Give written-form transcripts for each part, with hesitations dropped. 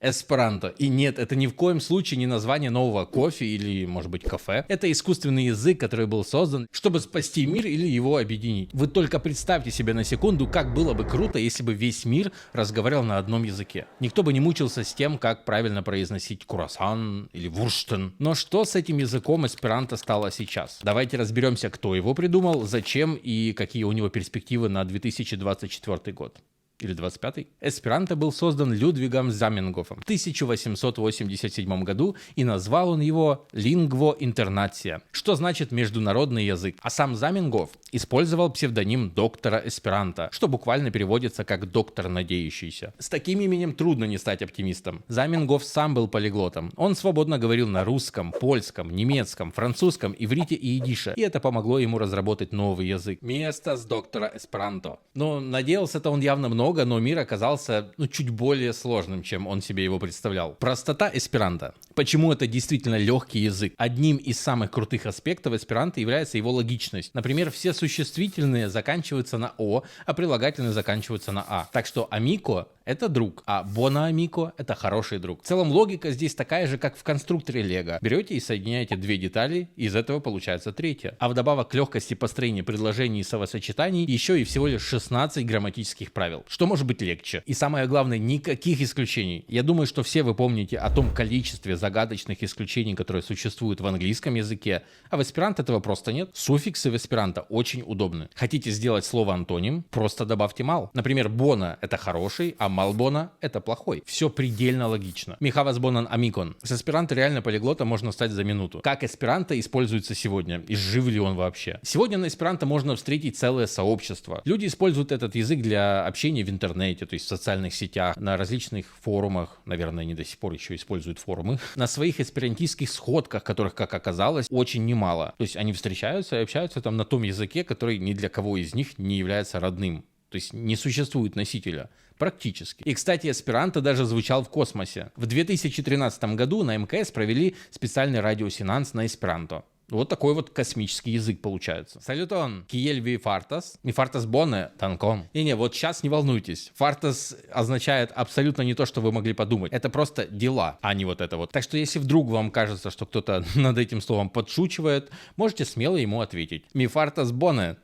Эсперанто. И нет, это ни в коем случае не название нового кофе или, может быть, кафе. Это искусственный язык, который был создан, чтобы спасти мир или его объединить. Вы только представьте себе на секунду, как было бы круто, если бы весь мир разговаривал на одном языке. Никто бы не мучился с тем, как правильно произносить круассан или вурштен. Но что с этим языком эсперанто стало сейчас? Давайте разберемся, кто его придумал, зачем и какие у него перспективы на 2024 год. Или 25-й. Эсперанто был создан Людвигом Заменгофом в 1887 году, и назвал он его «Lingvo Internatia», что значит «международный язык». А сам Заменгоф использовал псевдоним доктора эсперанто, что буквально переводится как «доктор надеющийся». С таким именем трудно не стать оптимистом. Заменгоф сам был полиглотом. Он свободно говорил на русском, польском, немецком, французском, иврите и идише, и это помогло ему разработать новый язык. Место с доктора эсперанто. Но надеялся-то он явно много, но мир оказался чуть более сложным, чем он себе его представлял. Простота эсперанто. Почему это действительно легкий язык? Одним из самых крутых аспектов эсперанто является его логичность. Например, все существительные заканчиваются на «о», а прилагательные заканчиваются на «а». Так что «амико» — это друг, а «бона амико» — это хороший друг. В целом логика здесь такая же, как в конструкторе Лего. Берете и соединяете две детали, и из этого получается третья. А вдобавок к легкости построения предложений и словосочетаний еще и всего лишь 16 грамматических правил. Что может быть легче? И самое главное, никаких исключений. Я думаю, что все вы помните о том количестве загадочных исключений, которые существуют в английском языке, а в эсперанто этого просто нет. Суффиксы в эсперанто очень удобны. Хотите сделать слово антоним? Просто добавьте мал. Например, бона — это хороший, а малбона — это плохой. Все предельно логично. Михавас бонан амикон. С эсперанто реально полиглота можно стать за минуту. Как эсперанто используется сегодня? И жив ли он вообще? Сегодня на эсперанто можно встретить целое сообщество. Люди используют этот язык для общения в интернете, то есть в социальных сетях, на различных форумах, наверное, они до сих пор еще используют форумы, на своих эсперантистских сходках, которых, как оказалось, очень немало. То есть они встречаются и общаются там на том языке, который ни для кого из них не является родным. То есть не существует носителя. Практически. И, кстати, эсперанто даже звучал в космосе. В 2013 году на МКС провели специальный радиосеанс на эсперанто. Вот такой вот космический язык получается. Салютон. Киель ви фартас. Ми фартас боне танком. Не, вот сейчас не волнуйтесь. Фартас означает абсолютно не то, что вы могли подумать. Это просто дела, а не вот это вот. Так что если вдруг вам кажется, что кто-то над этим словом подшучивает, можете смело ему ответить. Ми фартас боне.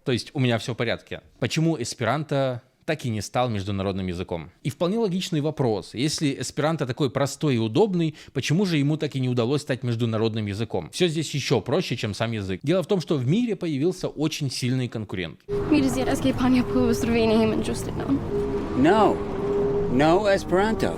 То есть у меня все в порядке. Почему эсперанто так и не стал международным языком? И вполне логичный вопрос. Если эсперанто такой простой и удобный, почему же ему так и не удалось стать международным языком? Все здесь еще проще, чем сам язык. Дело в том, что в мире появился очень сильный конкурент. No Esperanto.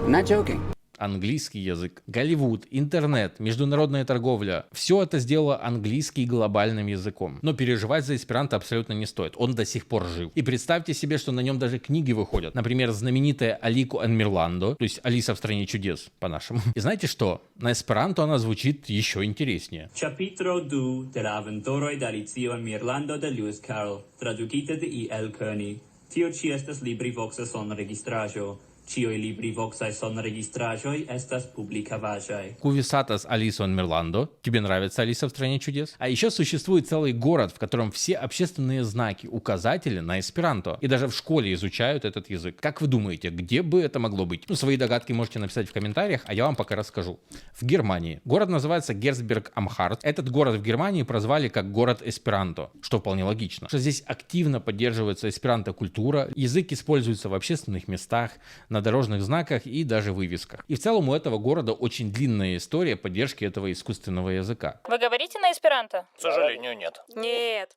I'm not joking. Английский язык, Голливуд, интернет, международная торговля – все это сделало английский глобальным языком. Но переживать за эсперанто абсолютно не стоит, он до сих пор жив. И представьте себе, что на нем даже книги выходят. Например, знаменитая Алико эн Мирландо, то есть Алиса в стране чудес, по-нашему. И знаете что? На эсперанто она звучит еще интереснее. Capitolo 2 della aventuroj de Alicio en Mirlando de Lewis Carroll, traducite de E.L. Kearney. Tio ci estas LibriVoxa son registraĵo. Cioi LibriVoxae son registraĵoj estas publikavaĵaj. Кувисатас Алисо эн Мирландо. Тебе нравится Алиса в стране чудес? А еще существует целый город, в котором все общественные знаки, указатели на эсперанто. И даже в школе изучают этот язык. Как вы думаете, где бы это могло быть? Свои догадки можете написать в комментариях, а я вам пока расскажу. В Германии. Город называется Герцберг-Амхарт. Этот город в Германии прозвали как город эсперанто, что вполне логично. Что здесь активно поддерживается эсперанто-культура, язык используется в общественных местах, на дорожных знаках и даже вывесках. И в целом у этого города очень длинная история поддержки этого искусственного языка. Вы говорите на эсперанто? К сожалению, нет. Нет.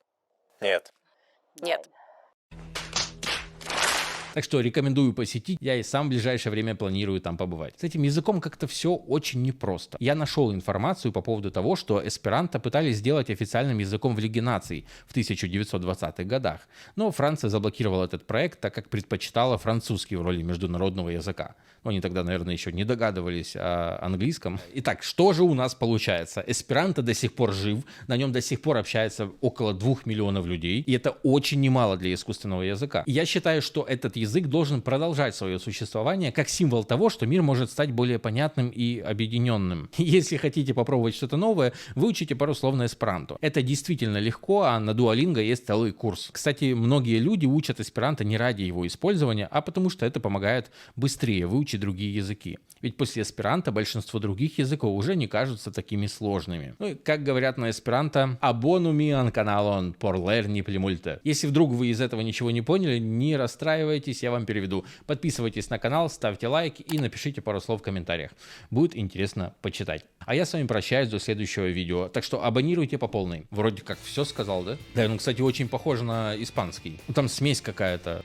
Нет. Нет. Так что рекомендую посетить, я и сам в ближайшее время планирую там побывать. С этим языком как-то все очень непросто. Я нашел информацию по поводу того, что эсперанто пытались сделать официальным языком в Лиге наций в 1920-х годах, но Франция заблокировала этот проект, так как предпочитала французский в роли международного языка. Но они тогда, наверное, еще не догадывались о английском. Итак, что же у нас получается? Эсперанто до сих пор жив, на нем до сих пор общается около 2 миллионов людей, и это очень немало для искусственного языка. И я считаю, что этот язык язык должен продолжать свое существование как символ того, что мир может стать более понятным и объединенным. Если хотите попробовать что-то новое, выучите пару слов на эсперанто. Это действительно легко, а на Duolingo есть целый курс. Кстати, многие люди учат эсперанто не ради его использования, а потому что это помогает быстрее выучить другие языки. Ведь после эсперанто большинство других языков уже не кажутся такими сложными. Ну и как говорят на эсперанто, «Абонуми ан каналон por lerni pli multe». Если вдруг вы из этого ничего не поняли, не расстраивайтесь, я вам переведу. Подписывайтесь на канал, ставьте лайк и напишите пару слов в комментариях. Будет интересно почитать. А я с вами прощаюсь до следующего видео. Так что абонируйте по полной. Вроде как все сказал, да? Да, ну, кстати, очень похоже на испанский. Ну, там смесь какая-то.